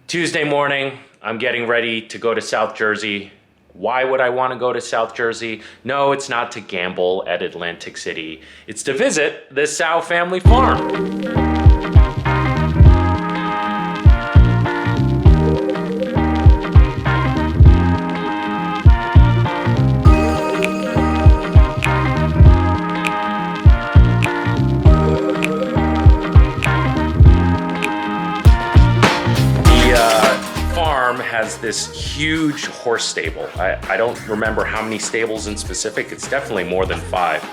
Tuesday morning, I'm getting ready to go to South Jersey. Why would I want to go to South Jersey? No, it's not to gamble at Atlantic City. It's to visit the Tsao family farm. Has this huge horse stable. I don't remember how many stables in specific. It's definitely more than 5.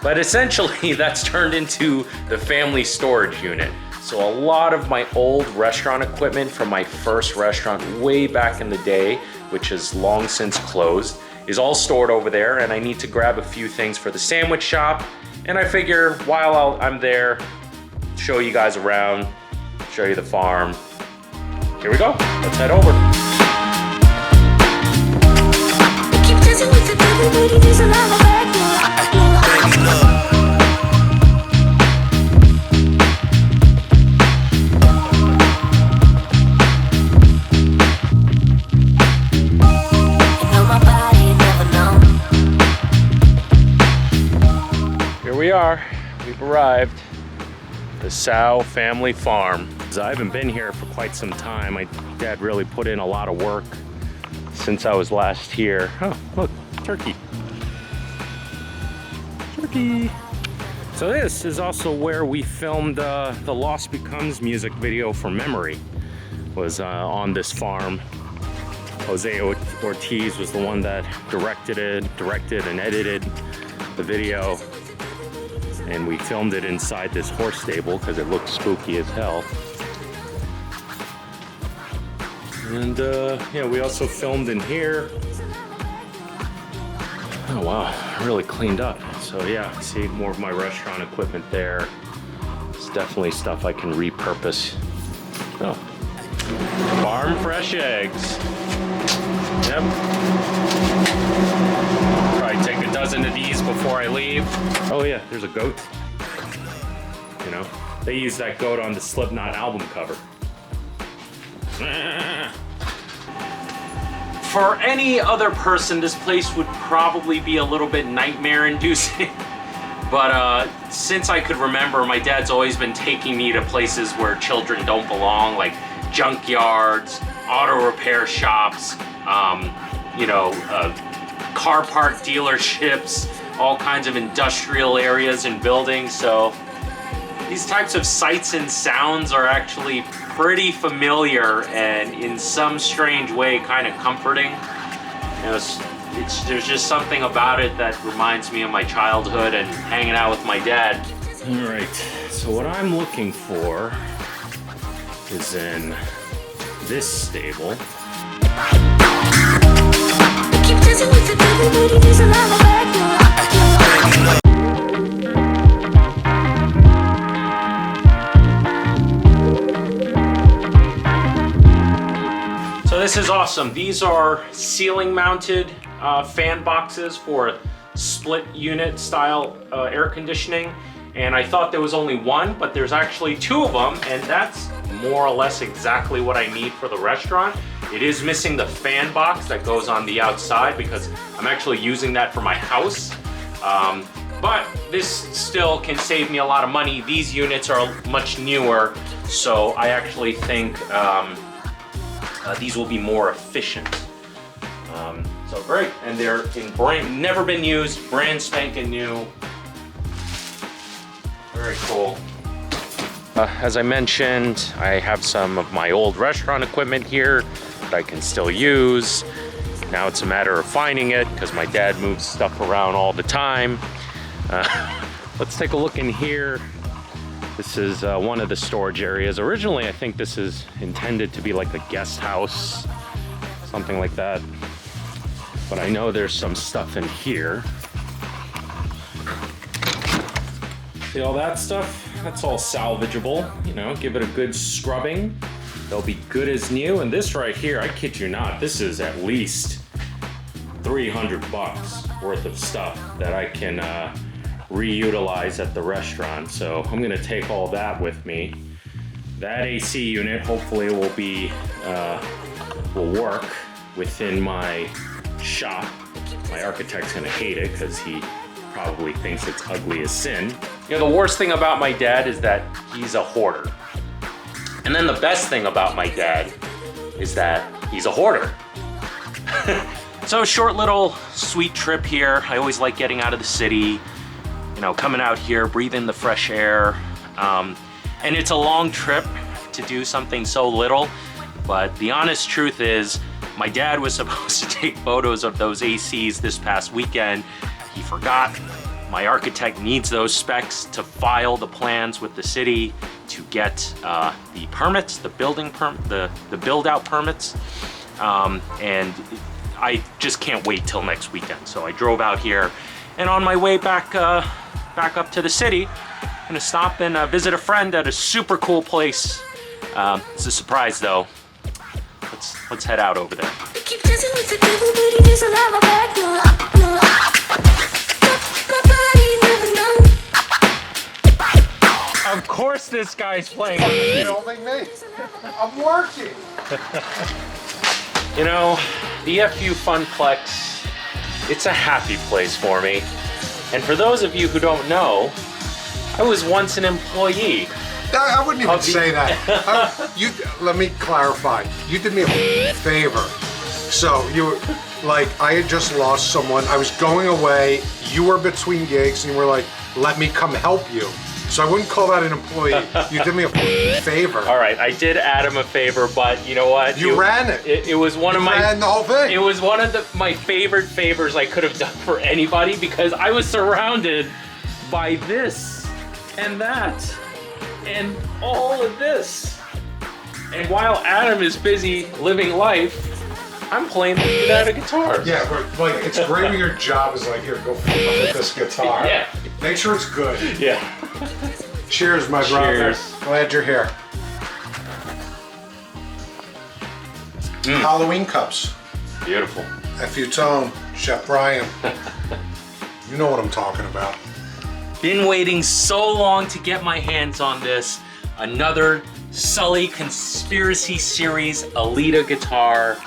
But essentially that's turned into the family storage unit. So a lot of my old restaurant equipment from my first restaurant way back in the day, which has long since closed, is all stored over there, and I need to grab a few things for the sandwich shop. And I figure while I'm there, show you guys around, show you the farm. Here we go, let's head over. Here we are, we've arrived. The Tsao family farm. I haven't been here for quite some time. My dad really put in a lot of work since I was last here. Oh, look, turkey. Turkey. So this is also where we filmed the Lost Becomes music video for Memory. Was on this farm. Jose Ortiz was the one that directed and edited the video. And we filmed it inside this horse stable because it looked spooky as hell. And yeah, we also filmed in here. Oh wow, really cleaned up. So yeah, see more of my restaurant equipment there. It's definitely stuff I can repurpose. Oh, farm fresh eggs. Yep. Probably take a dozen of these before I leave. Oh yeah, there's a goat. You know, they use that goat on the Slipknot album cover. For any other person, this place would probably be a little bit nightmare-inducing. But since I could remember, my dad's always been taking me to places where children don't belong, like junkyards, auto repair shops, you know, car park dealerships, all kinds of industrial areas and buildings. So these types of sights and sounds are actually pretty familiar and in some strange way kind of comforting. You know, there's just something about it that reminds me of my childhood and hanging out with my dad. All right, so what I'm looking for is in this stable. So this is awesome. These are ceiling mounted fan boxes for split unit style air conditioning. And I thought there was only one, but there's actually 2 of them, and that's more or less exactly what I need for the restaurant. It is missing the fan box that goes on the outside because I'm actually using that for my house. But this still can save me a lot of money. These units are much newer, so I actually think these will be more efficient. So great, and they're in never been used, brand spanking new. Very cool. As I mentioned, I have some of my old restaurant equipment here that I can still use. Now it's a matter of finding it because my dad moves stuff around all the time. Let's take a look in here. This is one of the storage areas. Originally, I think this is intended to be like a guest house, something like that. But I know there's some stuff in here. See all that stuff? That's all salvageable. You know, give it a good scrubbing. They'll be good as new. And this right here, I kid you not, this is at least $300 worth of stuff that I can reutilize at the restaurant. So I'm gonna take all that with me. that AC unit hopefully will work within my shop. My architect's gonna hate it because he probably thinks it's ugly as sin. You know, the worst thing about my dad is that he's a hoarder. And then the best thing about my dad is that he's a hoarder. So a short little sweet trip here. I always like getting out of the city, you know, coming out here, breathing the fresh air. And it's a long trip to do something so little, but the honest truth is my dad was supposed to take photos of those ACs this past weekend. He forgot. My architect needs those specs to file the plans with the city to get the permits, the build-out permits, and I just can't wait till next weekend. So I drove out here, and on my way back up to the city, I'm gonna stop and visit a friend at a super cool place. It's a surprise though. Let's head out over there. Of course this guy's playing. Filming me. I'm working. You know, the FU Funplex, it's a happy place for me. And for those of you who don't know, I was once an employee. I wouldn't even say that. Let me clarify. You did me a favor. So I had just lost someone. I was going away. You were between gigs, and you were like, "Let me come help you." So I wouldn't call that an employee. You did me a favor. All right, I did Adam a favor, but you know what? You ran it. It was one of my. Ran the whole thing. It was one of my favorite favors I could have done for anybody because I was surrounded by this and that and all of this. And while Adam is busy living life, I'm playing the guitar. Yeah, but it's great when your job is like, here, go with this guitar. Yeah. Make sure it's good. Yeah. Cheers, my brother. Cheers. Glad you're here. Halloween cups. Beautiful. FU Tone, Chef Brian. You know what I'm talking about. Been waiting so long to get my hands on this. Another Sully Conspiracy Series Alita guitar.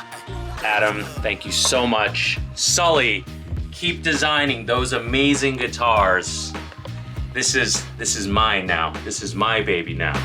Adam, thank you so much. Sully, keep designing those amazing guitars. This is mine now. This is my baby now.